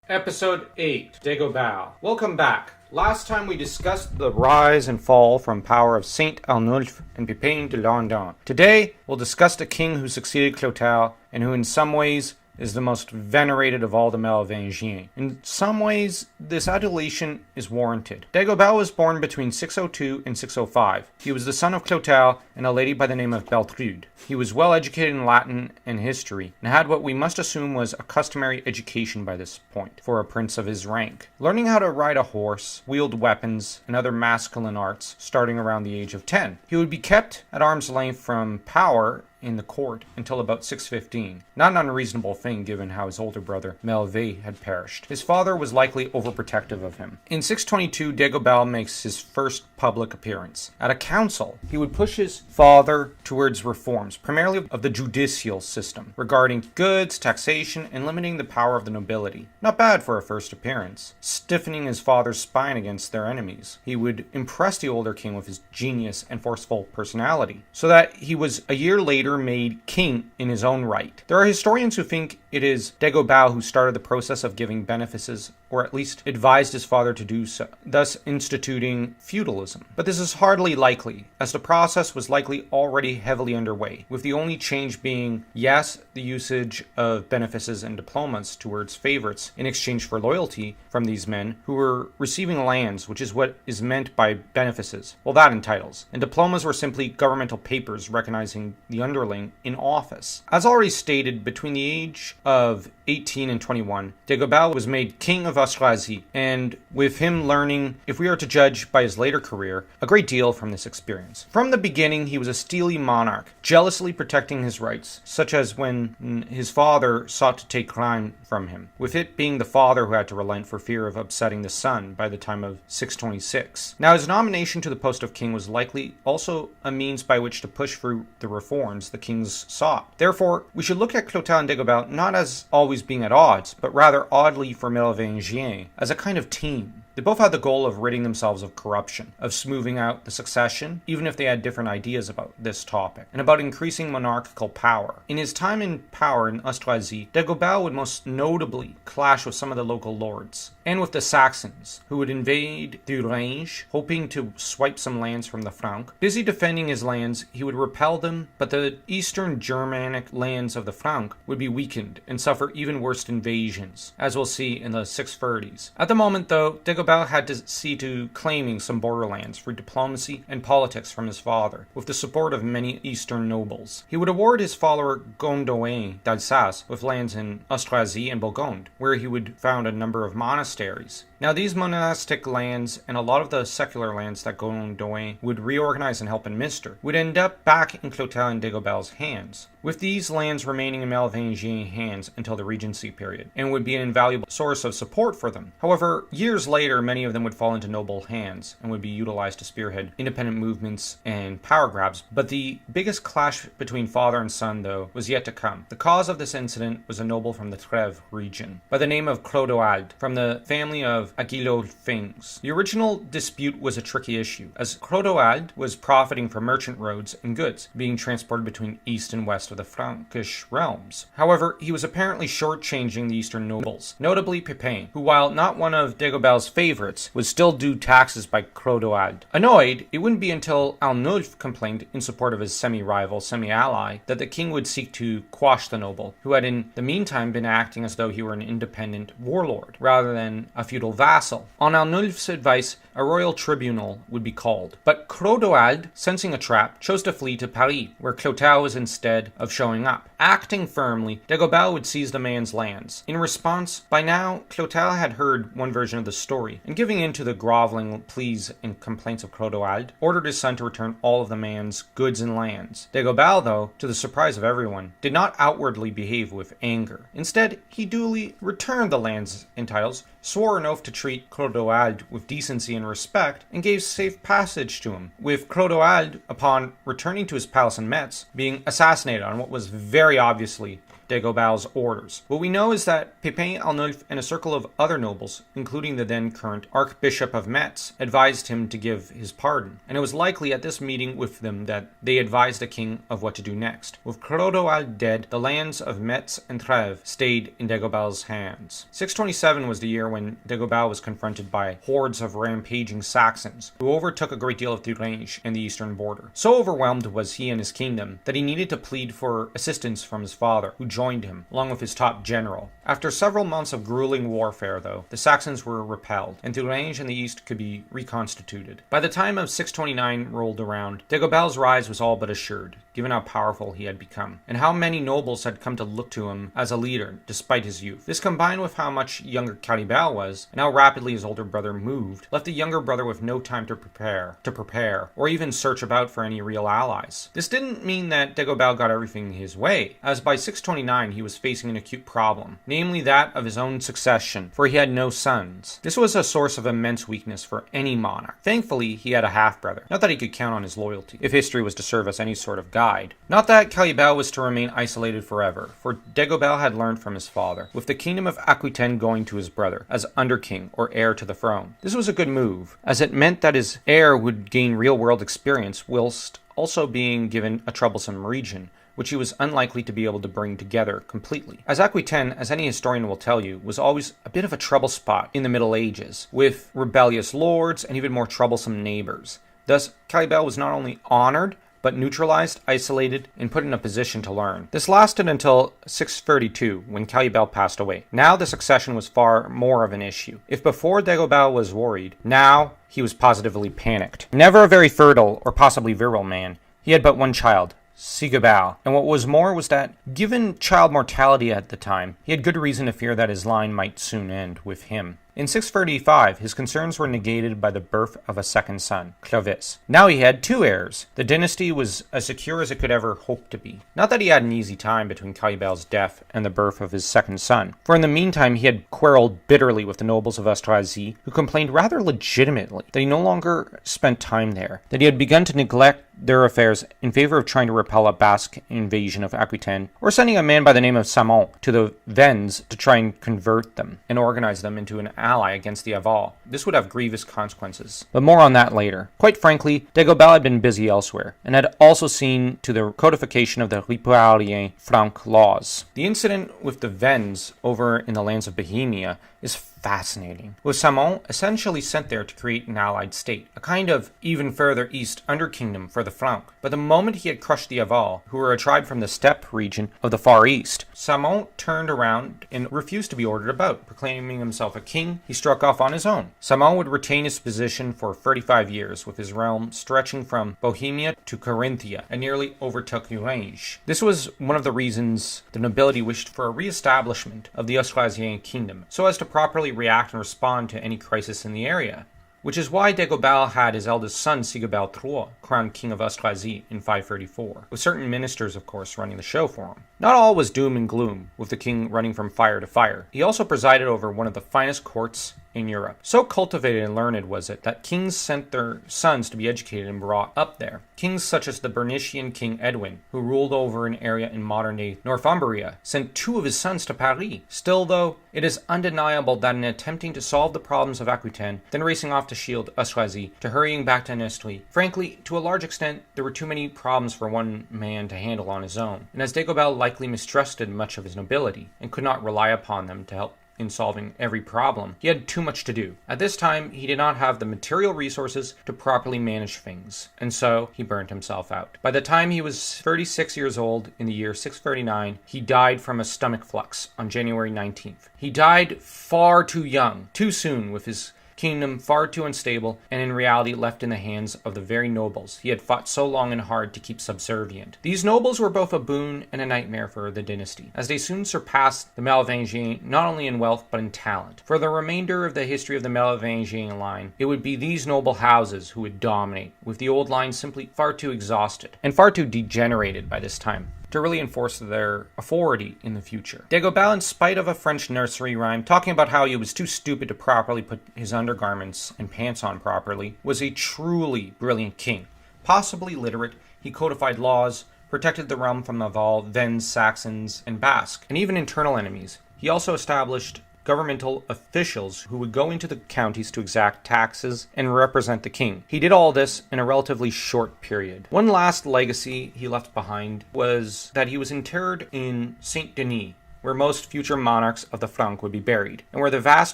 Episode 8, Dagobert. Welcome back. Last time we discussed the rise and fall from power of Saint Arnulf and Pipin de London. Today, we'll discuss the king who succeeded Clotaire and who in some ways is the most venerated of all the Merovingians. In some ways, this adulation is warranted. Dagobert was born between 602 and 605. He was the son of Clotaire and a lady by the name of Beltrude. He was well educated in Latin and history, and had what we must assume was a customary education by this point, for a prince of his rank. Learning how to ride a horse, wield weapons, and other masculine arts starting around the age of 10. He would be kept at arm's length from power in the court until about 615. Not an unreasonable thing given how his older brother, Melvé, had perished. His father was likely overprotective of him. In 622, Dagobert makes his first public appearance. At a council, he would push his father towards reforms, primarily of the judicial system, regarding goods, taxation, and limiting the power of the nobility. Not bad for a first appearance. Stiffening his father's spine against their enemies. He would impress the older king with his genius and forceful personality, so that he was a year later made king in his own right. There are historians who think it is Dagobert who started the process of giving benefices, or at least advised his father to do so, thus instituting feudalism. But this is hardly likely, as the process was likely already heavily underway, with the only change being, yes, the usage of benefices and diplomas towards favorites in exchange for loyalty from these men who were receiving lands, which is what is meant by benefices. Well, that entitles. And diplomas were simply governmental papers recognizing the underling in office. As already stated, between the age of 18 and 21, Dagobert was made king of Austrasie, and with him learning, if we are to judge by his later career, a great deal from this experience. From the beginning, he was a steely monarch, jealously protecting his rights, such as when his father sought to take crown from him, with it being the father who had to relent for fear of upsetting the son by the time of 626. Now, his nomination to the post of king was likely also a means by which to push through the reforms the kings sought. Therefore, we should look at Clotaire and Dagobert not as always being at odds, but rather oddly for Merovingian, as a kind of team. They both had the goal of ridding themselves of corruption, of smoothing out the succession, even if they had different ideas about this topic, and about increasing monarchical power. In his time in power in Austrasie, Dagobert would most notably clash with some of the local lords, and with the Saxons, who would invade Thuringe, hoping to swipe some lands from the Franks. Busy defending his lands, he would repel them, but the eastern Germanic lands of the Franks would be weakened and suffer even worse invasions, as we'll see in the 630s. At the moment, though, Dagobert had to see to claiming some borderlands through diplomacy and politics from his father, with the support of many eastern nobles. He would award his follower Gondoin d'Alsace with lands in Austrasie and Burgonde, where he would found a number of monasteries. Now, these monastic lands and a lot of the secular lands that Gondoin would reorganize and help administer would end up back in Clotaire and Dagobert's hands, with these lands remaining in Merovingian hands until the Regency period, and would be an invaluable source of support for them. However, years later, many of them would fall into noble hands and would be utilized to spearhead independent movements and power grabs. But the biggest clash between father and son, though, was yet to come. The cause of this incident was a noble from the Trèves region, by the name of Clodoald, from the family of Agilolfings. The original dispute was a tricky issue, as Clodoald was profiting from merchant roads and goods being transported between east and west of the Frankish realms. However, he was apparently shortchanging the eastern nobles, notably Pipin, who, while not one of Dagobert's favorites, was still due taxes by Clodoald. Annoyed, it wouldn't be until Arnulf complained in support of his semi-rival, semi-ally, that the king would seek to quash the noble, who had in the meantime been acting as though he were an independent warlord, rather than a feudal vassal. On Arnulf's advice, a royal tribunal would be called. But Clodoald, sensing a trap, chose to flee to Paris, where Clotaire was instead of showing up. Acting firmly, Dagobert would seize the man's lands. In response, by now, Clotaire had heard one version of the story, and giving in to the groveling pleas and complaints of Clodoald, ordered his son to return all of the man's goods and lands. Dagobert, though, to the surprise of everyone, did not outwardly behave with anger. Instead, he duly returned the lands and titles, swore an oath to treat Clodoald with decency and respect, and gave safe passage to him, with Clodoald, upon returning to his palace in Metz, being assassinated on what was very obviously Dagobert's orders. What we know is that Pepin Arnulf and a circle of other nobles, including the then current Archbishop of Metz, advised him to give his pardon, and it was likely at this meeting with them that they advised the king of what to do next. With Clodoald dead, the lands of Metz and Treves stayed in Dagobert's hands. 627 was the year when Dagobert was confronted by hordes of rampaging Saxons, who overtook a great deal of Thuringe and the eastern border. So overwhelmed was he and his kingdom that he needed to plead for assistance from his father, who joined him, along with his top general. After several months of grueling warfare, though, the Saxons were repelled, and Thuringe in the east could be reconstituted. By the time of 629 rolled around, Dagobert's rise was all but assured, given how powerful he had become, and how many nobles had come to look to him as a leader, despite his youth. This, combined with how much younger Childeric was, and how rapidly his older brother moved, left the younger brother with no time to prepare, or even search about for any real allies. This didn't mean that Dagobert got everything his way, as by 629 he was facing an acute problem, namely that of his own succession, for he had no sons. This was a source of immense weakness for any monarch. Thankfully, he had a half-brother, not that he could count on his loyalty, if history was to serve as any sort of guide. Not that Childeric was to remain isolated forever, for Dagobert had learned from his father, with the kingdom of Aquitaine going to his brother, as underking or heir to the throne. This was a good move, as it meant that his heir would gain real-world experience whilst also being given a troublesome region, which he was unlikely to be able to bring together completely. As Aquitaine, as any historian will tell you, was always a bit of a trouble spot in the Middle Ages, with rebellious lords and even more troublesome neighbors. Thus, Childeric was not only honored, but neutralized, isolated, and put in a position to learn. This lasted until 632, when Childeric passed away. Now the succession was far more of an issue. If before Dagobert was worried, now he was positively panicked. Never a very fertile or possibly virile man, he had but one child, Sigobert, and what was more was that, given child mortality at the time, he had good reason to fear that his line might soon end with him. In 635, his concerns were negated by the birth of a second son, Clovis. Now he had two heirs. The dynasty was as secure as it could ever hope to be. Not that he had an easy time between Childeric's death and the birth of his second son, for in the meantime he had quarreled bitterly with the nobles of Austrasie, who complained rather legitimately that he no longer spent time there, that he had begun to neglect their affairs in favor of trying to repel a Basque invasion of Aquitaine, or sending a man by the name of Samon to the Vennes to try and convert them and organize them into an ally against the Aval. This would have grievous consequences, but more on that later. Quite frankly, Dagobert had been busy elsewhere, and had also seen to the codification of the Ripuarien Franc laws. The incident with the Vennes over in the lands of Bohemia is fascinating, with Samon essentially sent there to create an allied state, a kind of even further east underkingdom for the Franc. But the moment he had crushed the Aval, who were a tribe from the steppe region of the Far East, Samon turned around and refused to be ordered about. Proclaiming himself a king, he struck off on his own. Samon would retain his position for 35 years, with his realm stretching from Bohemia to Carinthia, and nearly overtook Thuringe. This was one of the reasons the nobility wished for a re-establishment of the Austrasian kingdom, so as to properly react and respond to any crisis in the area. Which is why Dagobert had his eldest son Sigobert III crowned king of Austrasie in 534, with certain ministers, of course, running the show for him. Not all was doom and gloom, with the king running from fire to fire. He also presided over one of the finest courts in Europe. So cultivated and learned was it that kings sent their sons to be educated and brought up there. Kings such as the Bernician King Edwin, who ruled over an area in modern-day Northumbria, sent two of his sons to Paris. Still, though, it is undeniable that in attempting to solve the problems of Aquitaine, then racing off to shield Austrasie, to hurrying back to Nestle, frankly, to a large extent, there were too many problems for one man to handle on his own. And as Dagobert likely mistrusted much of his nobility, and could not rely upon them to help in solving every problem, he had too much to do. At this time, he did not have the material resources to properly manage things, and so he burned himself out. By the time he was 36 years old, in the year 639, he died from a stomach flux on January 19th. He died far too young, too soon, with his kingdom far too unstable, and in reality left in the hands of the very nobles he had fought so long and hard to keep subservient. These nobles were both a boon and a nightmare for the dynasty, as they soon surpassed the Merovingian not only in wealth but in talent. For the remainder of the history of the Merovingian line, it would be these noble houses who would dominate, with the old line simply far too exhausted, and far too degenerated by this time to really enforce their authority in the future. Dagobert, in spite of a French nursery rhyme talking about how he was too stupid to properly put his undergarments and pants on properly, was a truly brilliant king. Possibly literate, he codified laws, protected the realm from the Vaal, Vends, Saxons, and Basque, and even internal enemies. He also established governmental officials who would go into the counties to exact taxes and represent the king. He did all this in a relatively short period. One last legacy he left behind was that he was interred in Saint Denis, where most future monarchs of the Franks would be buried, and where the vast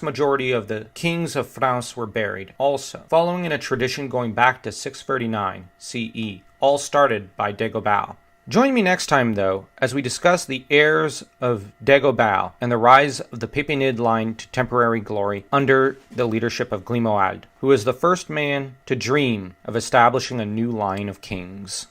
majority of the kings of France were buried also, following in a tradition going back to 639 CE, all started by Dagobert. Join me next time, though, as we discuss the heirs of Dagobert and the rise of the Pépinid line to temporary glory under the leadership of Grimoald, who is the first man to dream of establishing a new line of kings.